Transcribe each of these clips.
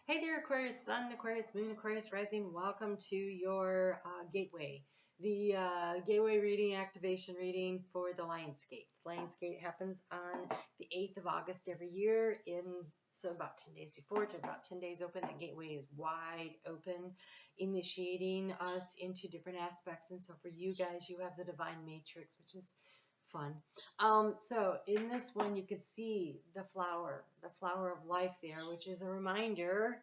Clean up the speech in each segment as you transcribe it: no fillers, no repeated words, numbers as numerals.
Hey there, Aquarius Sun, Aquarius Moon, Aquarius Rising. Welcome to your gateway. The gateway reading, activation reading for the Lionsgate. Lionsgate happens on the 8th of August every year. So about 10 days before, to about 10 days open, that gateway is wide open, initiating us into different aspects. And so for you guys, you have the Divine Matrix, which is fun. So in this one, you could see the flower of life there, which is a reminder,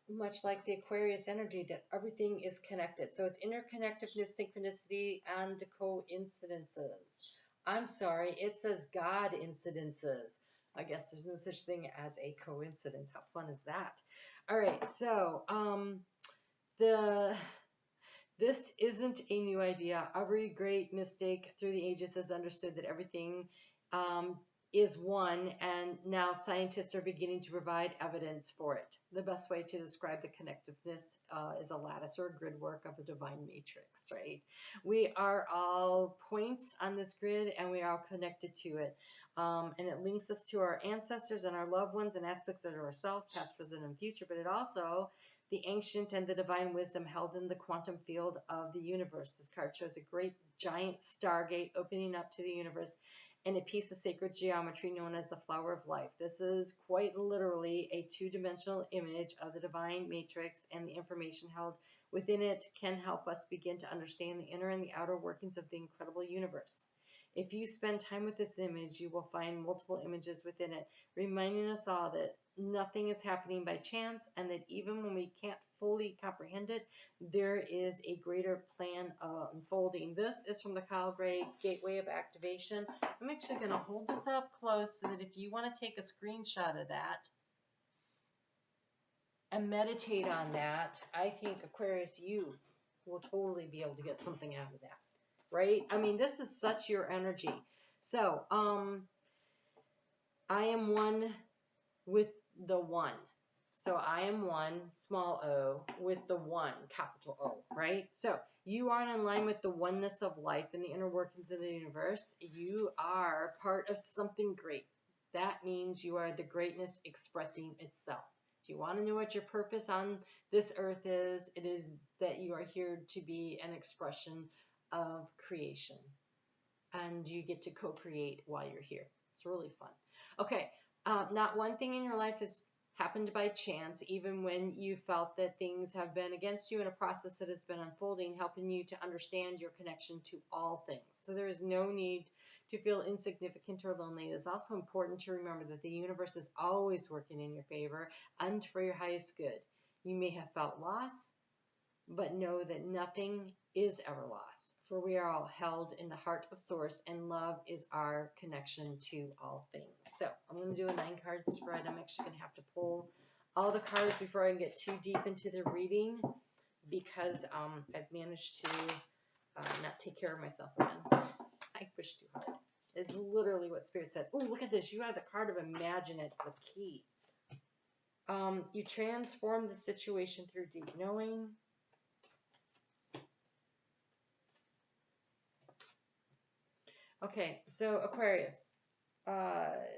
much like the Aquarius energy, that everything is connected. So it's interconnectedness, synchronicity, and coincidences. I'm sorry, it says God incidences. I guess there's no such thing as a coincidence. How fun is that? All right, so the this isn't a new idea. Every great mistake through the ages has understood that everything is one, and now scientists are beginning to provide evidence for it. The best way to describe the connectiveness is a lattice or a grid work of a divine matrix, right? We are all points on this grid, and we are all connected to it. And it links us to our ancestors and our loved ones and aspects of ourselves, past, present, and future, but it also the ancient and the divine wisdom held in the quantum field of the universe. This card shows a great giant stargate opening up to the universe and a piece of sacred geometry known as the flower of life. This is quite literally a two-dimensional image of the divine matrix, and the information held within it can help us begin to understand the inner and the outer workings of the incredible universe. If you spend time with this image, you will find multiple images within it, reminding us all that nothing is happening by chance, and that even when we can't fully comprehend it, there is a greater plan unfolding. This is from the Kyle Gray Gateway of Activation. I'm actually going to hold this up close so that if you want to take a screenshot of that and meditate on that, I think, Aquarius, you will totally be able to get something out of that, right? I mean, this is such your energy. So, I am one with the one. So I am one, small o, with the one, capital O, right? So you are in line with the oneness of life and the inner workings of the universe. You are part of something great. That means you are the greatness expressing itself. If you want to know what your purpose on this earth is, it is that you are here to be an expression of creation. And you get to co-create while you're here. It's really fun. Okay. Not one thing in your life has happened by chance, even when you felt that things have been against you in a process that has been unfolding, helping you to understand your connection to all things. So there is no need to feel insignificant or lonely. It is also important to remember that the universe is always working in your favor and for your highest good. You may have felt loss, but know that nothing is ever lost, for we are all held in the heart of Source, and love is our connection to all things. So I'm going to do a 9-card spread. I'm actually going to have to pull all the cards before I get too deep into the reading, because I've managed to not take care of myself again. I pushed too hard. It's literally what Spirit said. Oh, look at this. You have the card of Imagine It, the key. You transform the situation through deep knowing. Okay, so Aquarius,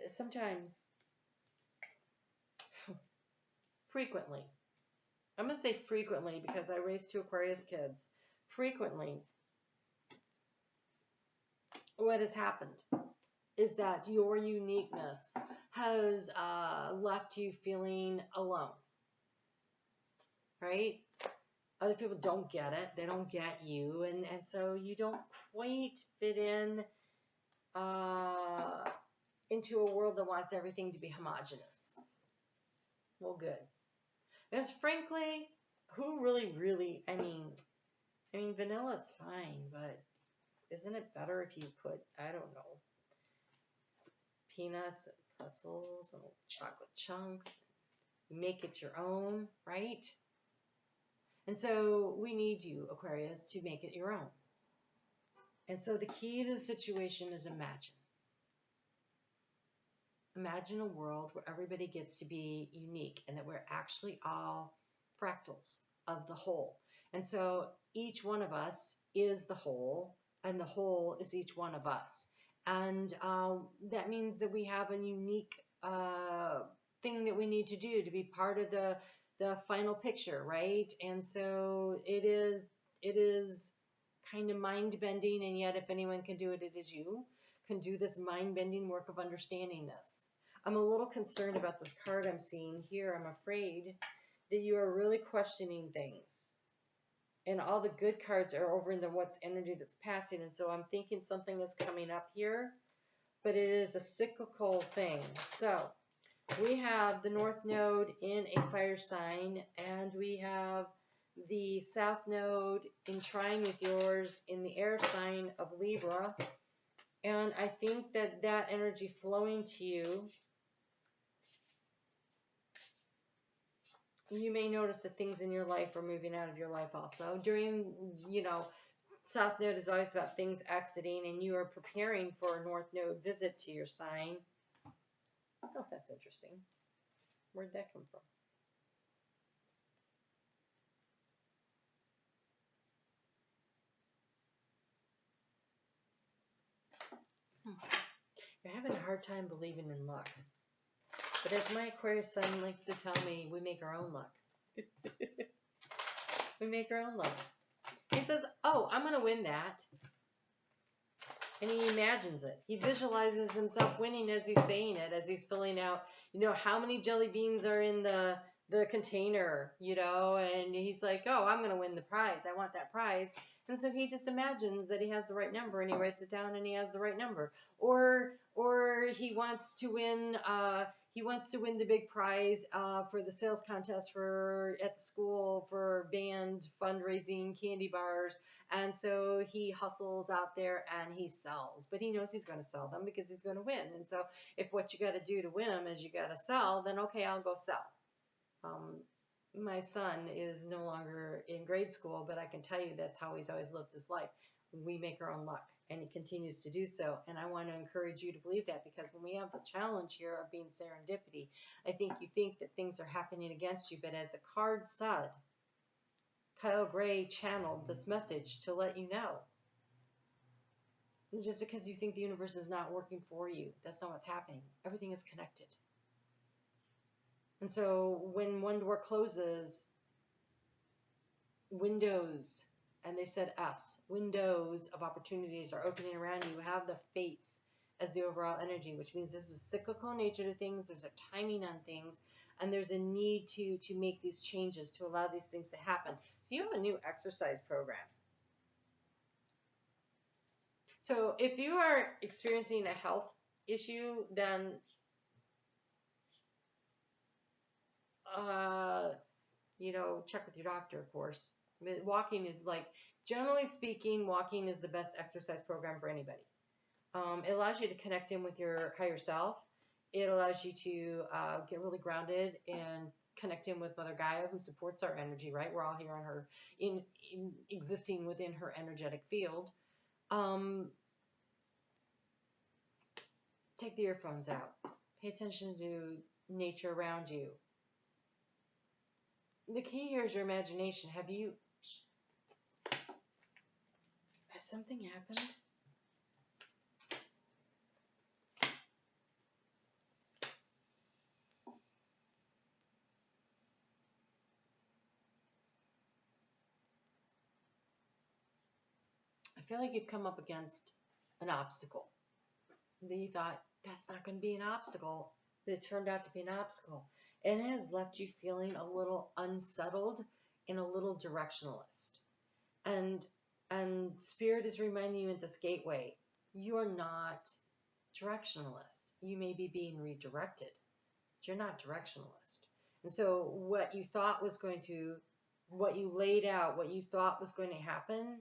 sometimes, frequently, I'm going to say frequently because I raised 2 Aquarius kids. Frequently, what has happened is that your uniqueness has left you feeling alone, right? Other people don't get it. They don't get you, and so you don't quite fit in into a world that wants everything to be homogenous. Well, good. Because frankly, who really, I mean, vanilla's fine, but isn't it better if you put, I don't know, peanuts and pretzels and chocolate chunks, make it your own, right? And so we need you, Aquarius, to make it your own. And so the key to the situation is imagine. Imagine a world where everybody gets to be unique and that we're actually all fractals of the whole. And so each one of us is the whole, and the whole is each one of us. And that means that we have a unique thing that we need to do to be part of the the final picture, right? And so it is kind of mind bending, and yet if anyone can do it, it is you. Can do this mind bending work of understanding this. I'm a little concerned about this card I'm seeing here. I'm afraid that you are really questioning things. And all the good cards are over in the what's energy that's passing. And so I'm thinking something is coming up here, but it is a cyclical thing. So we have the North Node in a fire sign, and we have the South Node in trine with yours in the air sign of Libra. And I think that that energy flowing to you, you may notice that things in your life are moving out of your life also. During, South Node is always about things exiting, and you are preparing for a North Node visit to your sign. Oh, that's interesting. Where'd that come from? You're having a hard time believing in luck. But as my Aquarius sun likes to tell me, we make our own luck. We make our own luck. He says, oh, I'm going to win that. And he imagines it. He visualizes himself winning as he's saying it, as he's filling out, how many jelly beans are in the container, and he's like, oh, I'm going to win the prize. I want that prize. And so he just imagines that he has the right number, and he writes it down, and he has the right number. Or he wants to win the big prize for the sales contest at the school for band fundraising candy bars. And so he hustles out there and he sells, but he knows he's going to sell them because he's going to win. And so if what you got to do to win them is you got to sell, then okay, I'll go sell. My son is no longer in grade school, but I can tell you that's how he's always lived his life. We make our own luck, and he continues to do so. And I want to encourage you to believe that, because when we have the challenge here of being serendipity, I think you think that things are happening against you, but as the card said, Kyle Gray channeled this message to let you know. Just because you think the universe is not working for you, that's not what's happening. Everything is connected. And so when one door closes, windows, and they said S, windows of opportunities are opening around you. You have the fates as the overall energy, which means there's a cyclical nature to things, there's a timing on things, and there's a need to make these changes, to allow these things to happen. So you have a new exercise program. So if you are experiencing a health issue, then check with your doctor, of course. Walking is generally speaking, walking is the best exercise program for anybody. It allows you to connect in with your higher self. It allows you to get really grounded and connect in with Mother Gaia, who supports our energy, right? We're all here on her, in existing within her energetic field. Take the earphones out. Pay attention to nature around you. The key here is your imagination. Has something happened? I feel like you've come up against an obstacle. Then you thought, that's not going to be an obstacle, but it turned out to be an obstacle. And it has left you feeling a little unsettled and a little directionalist. And Spirit is reminding you at this gateway, you are not directionalist. You may be being redirected, but you're not directionalist. And so what you laid out, what you thought was going to happen,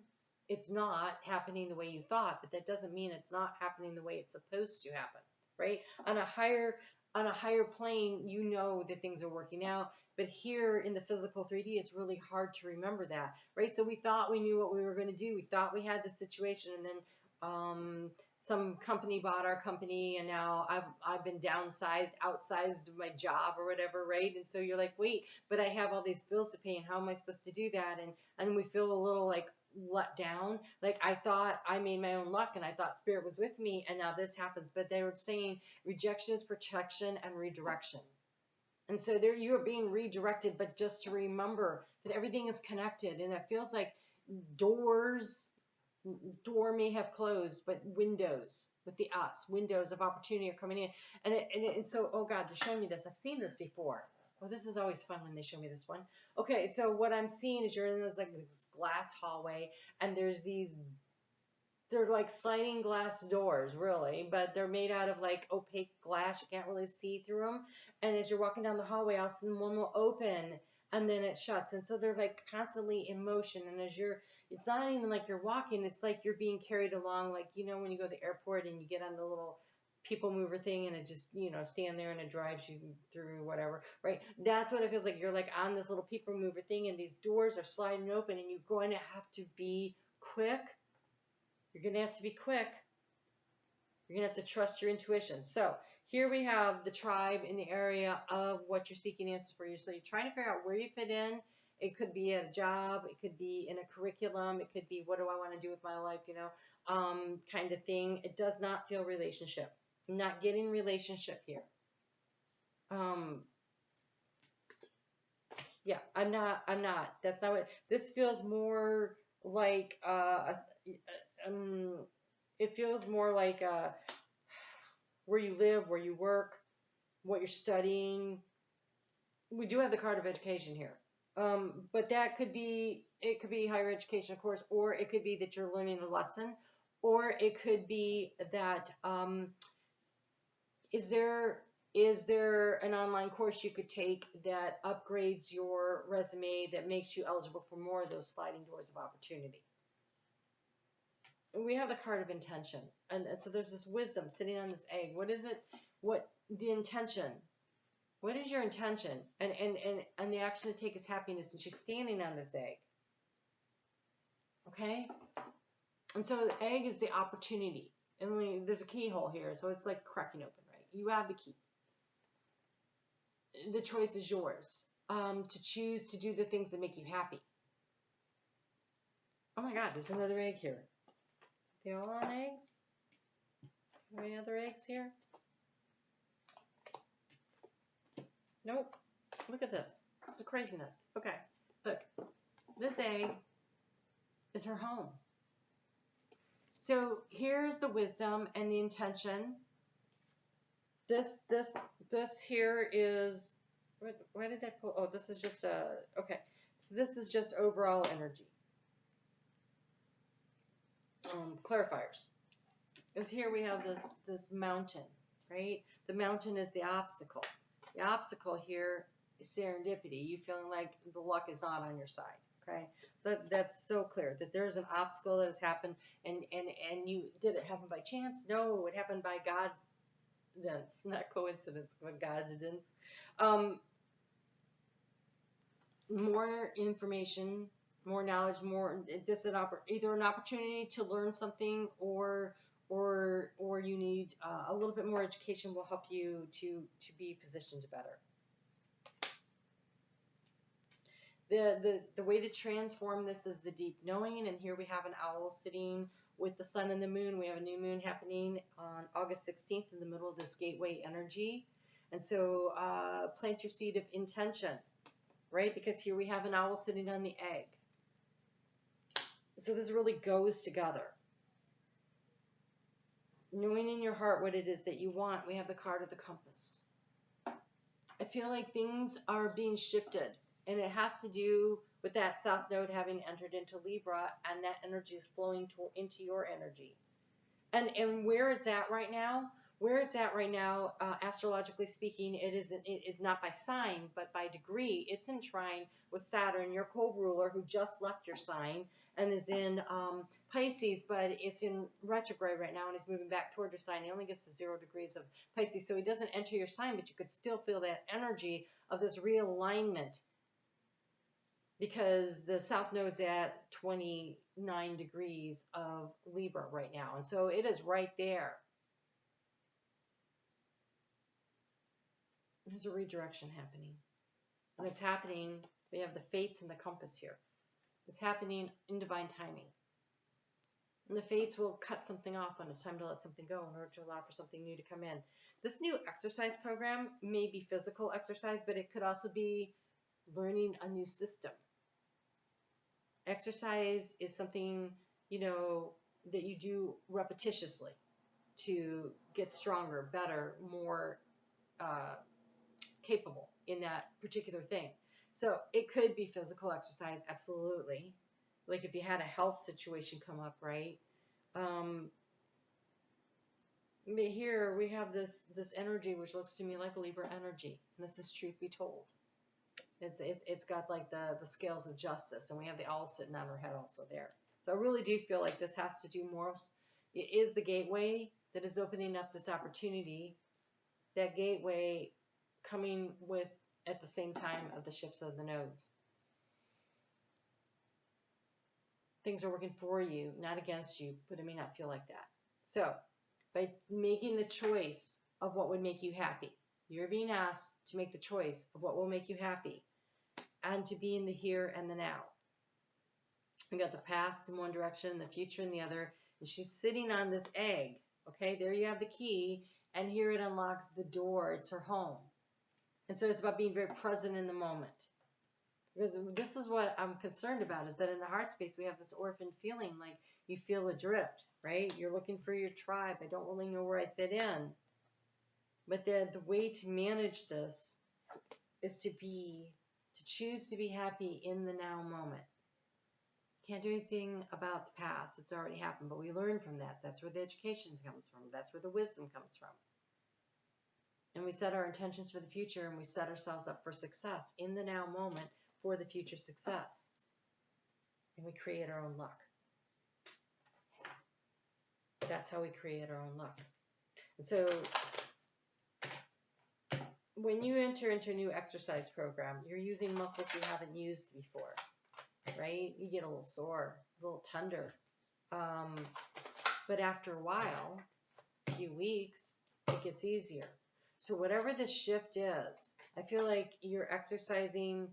it's not happening the way you thought, but that doesn't mean it's not happening the way it's supposed to happen, right? On a higher plane, you know that things are working out, but here in the physical 3D, it's really hard to remember that, right? So we thought we knew what we were going to do. We thought we had the situation, and then some company bought our company, and now I've been outsized my job or whatever, right? And so you're like, wait, but I have all these bills to pay, and how am I supposed to do that? And we feel a little let down. I thought I made my own luck, and I thought Spirit was with me, and now this happens. But they were saying rejection is protection and redirection. And so there you are being redirected, but just to remember that everything is connected. And it feels like doors, door may have closed, but windows with the us, windows of opportunity are coming in. And so, oh God, they're showing me this. I've seen this before. Well, this is always fun when they show me this one. Okay, so what I'm seeing is you're in this like this glass hallway, and there's these, they're like sliding glass doors, really, but they're made out of like opaque glass. You can't really see through them. And as you're walking down the hallway, all of a sudden one will open and then it shuts. And so they're like constantly in motion. And as you're, it's not even like you're walking, it's like you're being carried along. Like, you know, when you go to the airport and you get on the little people mover thing and it just, you know, stand there and it drives you through whatever, right? That's what it feels like. You're like on this little people mover thing and these doors are sliding open and you're going to have to be quick. You're going to have to be quick. You're going to have to trust your intuition. So here we have the tribe in the area of what you're seeking answers for. So you're trying to figure out where you fit in. It could be at a job. It could be in a curriculum. It could be, what do I want to do with my life, you know, kind of thing. It does not feel relationship. I'm not getting relationship here. Yeah, I'm not. That's not what, this feels more like, it feels more like where you live, where you work, what you're studying. We do have the card of education here. But that could be, it could be higher education, of course, or it could be that you're learning a lesson, or it could be that, is there an online course you could take that upgrades your resume, that makes you eligible for more of those sliding doors of opportunity? And we have the card of intention. And so there's this wisdom sitting on this egg. What is it? What the intention? What is your intention? And the action to take is happiness. And she's standing on this egg. Okay? And so the egg is the opportunity. And there's a keyhole here. So it's like cracking open, right? You have the key. The choice is yours. To choose to do the things that make you happy. Oh my God, there's another egg here. They all on eggs? Any other eggs here? Nope. Look at this. This is craziness. Okay. Look. This egg is her home. So here's the wisdom and the intention. This here is, why did I pull? Oh, this is just okay. So this is just overall energy. Clarifiers. Because here we have this mountain, right? The mountain is the obstacle. The obstacle here is serendipity. You feeling like the luck is not on your side, okay? So that's so clear that there's an obstacle that has happened, and you, did it happen by chance? No, it happened by God's, not coincidence, but God's. More information, more knowledge, more either an opportunity to learn something, or you need a little bit more education will help you to be positioned better. The way to transform this is the deep knowing, and here we have an owl sitting with the sun and the moon. We have a new moon happening on August 16th in the middle of this gateway energy. And so plant your seed of intention, right? Because here we have an owl sitting on the egg. So this really goes together. Knowing in your heart what it is that you want. We have the card of the compass. I feel like things are being shifted, and it has to do with that South Node having entered into Libra, and that energy is flowing into your energy. And where it's at right now, astrologically speaking, it's not by sign, but by degree. It's in trine with Saturn, your co-ruler, who just left your sign and is in Pisces, but it's in retrograde right now, and he's moving back toward your sign. He only gets to 0 degrees of Pisces, so he doesn't enter your sign, but you could still feel that energy of this realignment, because the South Node's at 29 degrees of Libra right now, and so it is right there. There's a redirection happening. And it's happening, we have the fates and the compass here. It's happening in divine timing. And the fates will cut something off when it's time to let something go in order to allow for something new to come in. This new exercise program may be physical exercise, but it could also be learning a new system. Exercise is something, you know, that you do repetitiously to get stronger, better, more capable in that particular thing. So it could be physical exercise, absolutely. Like if you had a health situation come up, right? But here we have this energy which looks to me like a Libra energy, and this is truth be told. It's got like the scales of justice, and we have the owl sitting on her head also there. So I really do feel like this has to do more. It is the gateway that is opening up this opportunity. That gateway coming with at the same time of the shifts of the nodes. Things are working for you, not against you, but it may not feel like that. So by making the choice of what would make you happy, you're being asked to make the choice of what will make you happy and to be in the here and the now. We got the past in one direction, the future in the other, and she's sitting on this egg. Okay, there you have the key, and here it unlocks the door. It's her home. And so it's about being very present in the moment. Because this is what I'm concerned about, is that in the heart space, we have this orphan feeling, like you feel adrift, right? You're looking for your tribe. I don't really know where I fit in. But the way to manage this is to choose to be happy in the now moment. Can't do anything about the past. It's already happened, but we learn from that. That's where the education comes from. That's where the wisdom comes from. And we set our intentions for the future, and we set ourselves up for success in the now moment for the future success. And we create our own luck. That's how we create our own luck. And so when you enter into a new exercise program, you're using muscles you haven't used before, right? You get a little sore, a little tender. But after a while, a few weeks, it gets easier. So whatever the shift is, I feel like you're exercising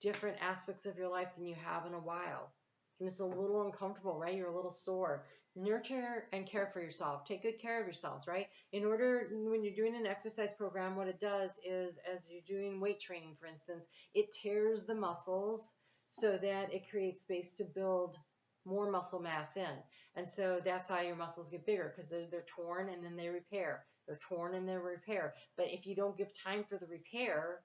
different aspects of your life than you have in a while. And it's a little uncomfortable, right? You're a little sore. Nurture and care for yourself. Take good care of yourselves, right? In order, when you're doing an exercise program, what it does is, as you're doing weight training, for instance, it tears the muscles so that it creates space to build more muscle mass in. And so that's how your muscles get bigger, because they're torn and then they repair. They're torn and they repair. But if you don't give time for the repair,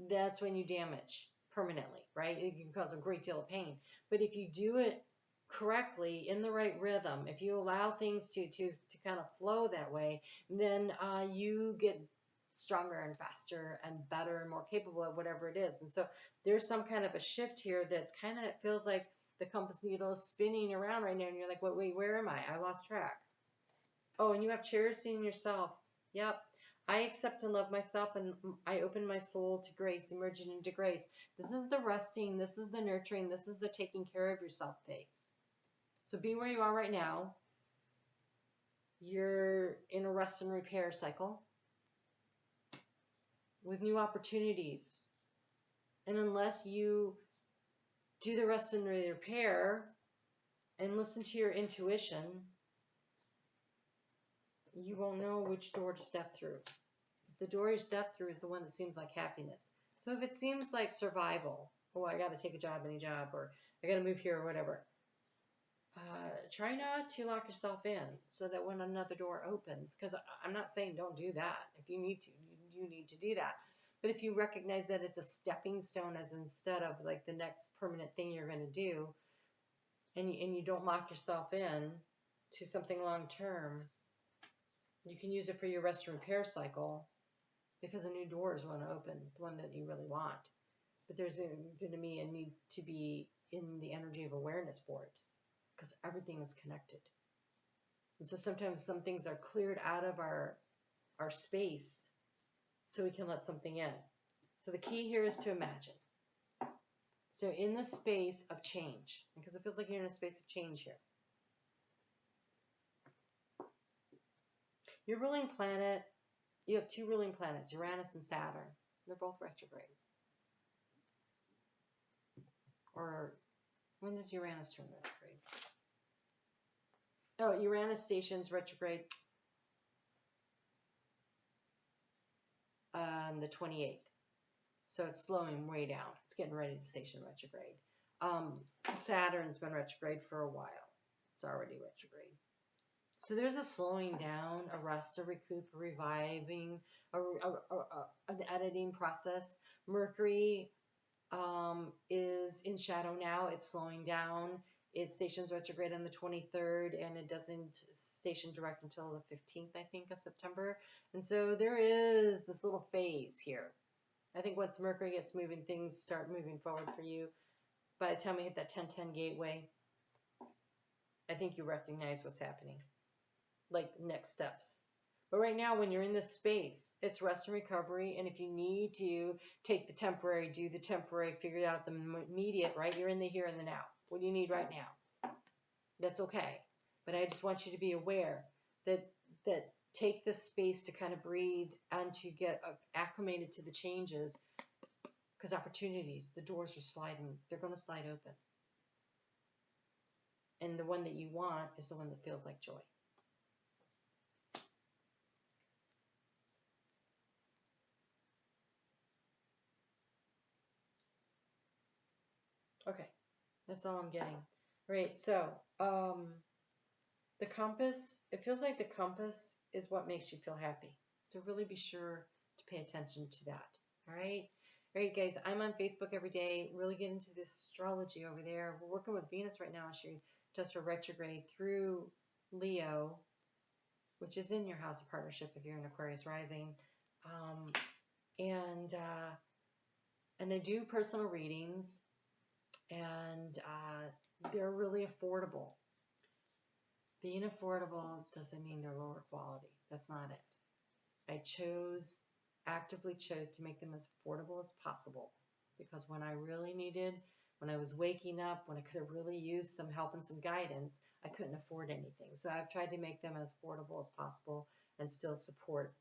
that's when you damage permanently, right? It can cause a great deal of pain. But if you do it correctly, in the right rhythm, if you allow things to kind of flow that way, then you get stronger and faster and better and more capable at whatever it is. And so there's some kind of a shift here that's kind of, it feels like the compass needle is spinning around right now, and you're like, wait, where am I? I lost track. Oh, and you have cherishing yourself. Yep. I accept and love myself, and I open my soul to grace, emerging into grace. This is the resting, this is the nurturing, this is the taking care of yourself phase. So be where you are right now. You're in a rest and repair cycle with new opportunities. And unless you do the rest and repair and listen to your intuition, you won't know which door to step through. The door you step through is the one that seems like happiness. So if it seems like survival, oh, I got to take a job, any job, or I got to move here or whatever, try not to lock yourself in so that when another door opens, because I'm not saying don't do that. If you need to, you need to do that. But if you recognize that it's a stepping stone as instead of like the next permanent thing you're going to do, and you don't lock yourself in to something long term, you can use it for your rest and repair cycle, because a new door is going to open, the one that you really want. But there's going to be a need to be in the energy of awareness for it, because everything is connected. And so sometimes some things are cleared out of our space so we can let something in. So the key here is to imagine. So in the space of change, because it feels like you're in a space of change here. Your ruling planet, you have two ruling planets, Uranus and Saturn. They're both retrograde. Or when does Uranus turn retrograde? Oh, Uranus stations retrograde on the 28th. So it's slowing way down. It's getting ready to station retrograde. Saturn's been retrograde for a while. It's already retrograde. So there's a slowing down, a rest, a recoup, a reviving, an editing process. Mercury is in shadow now. It's slowing down. It stations retrograde on the 23rd, and it doesn't station direct until the 15th, I think, of September. And so there is this little phase here. I think once Mercury gets moving, things start moving forward for you. By the time we hit that 10-10 gateway, I think you recognize what's happening, like next steps. But right now, when you're in this space, it's rest and recovery. And if you need to take the temporary, do the temporary, figure out the immediate, right? You're in the here and the now. What do you need right now? That's okay. But I just want you to be aware that take this space to kind of breathe and to get acclimated to the changes, because opportunities, the doors are sliding. They're going to slide open. And the one that you want is the one that feels like joy. Okay, that's all I'm getting. All right, so the compass, it feels like the compass is what makes you feel happy. So really be sure to pay attention to that. All right? All right, guys, I'm on Facebook every day. Really get into this astrology over there. We're working with Venus right now. She does her retrograde through Leo, which is in your house of partnership if you're in Aquarius rising. And I do personal readings, and they're really affordable. Being affordable doesn't mean they're lower quality. That's not it. I actively chose to make them as affordable as possible, because when I really needed, when I was waking up, when I could have really used some help and some guidance, I couldn't afford anything. So I've tried to make them as affordable as possible and still support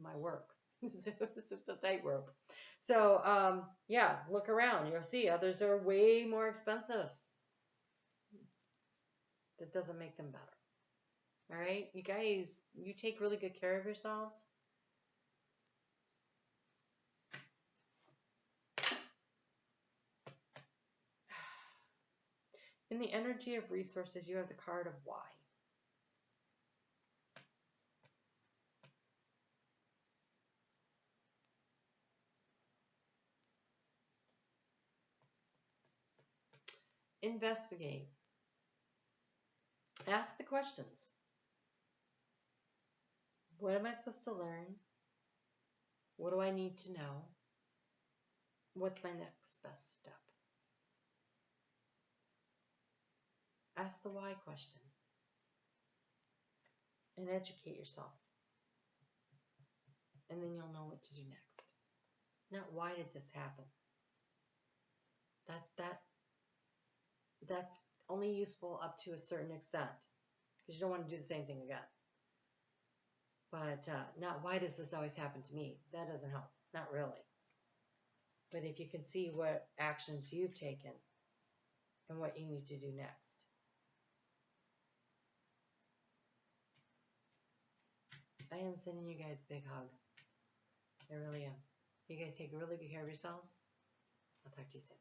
my work. So it's a tightrope. So yeah, look around. You'll see others are way more expensive. That doesn't make them better. All right, you guys, you take really good care of yourselves. In the energy of resources, you have the card of why. Investigate. Ask the questions. What am I supposed to learn? What do I need to know? What's my next best step? Ask the why question and educate yourself. And then you'll know what to do next. Not why did this happen? That's only useful up to a certain extent, because you don't want to do the same thing again. But not why does this always happen to me? That doesn't help. Not really. But if you can see what actions you've taken and what you need to do next. I am sending you guys a big hug. I really am. You guys take really good care of yourselves. I'll talk to you soon.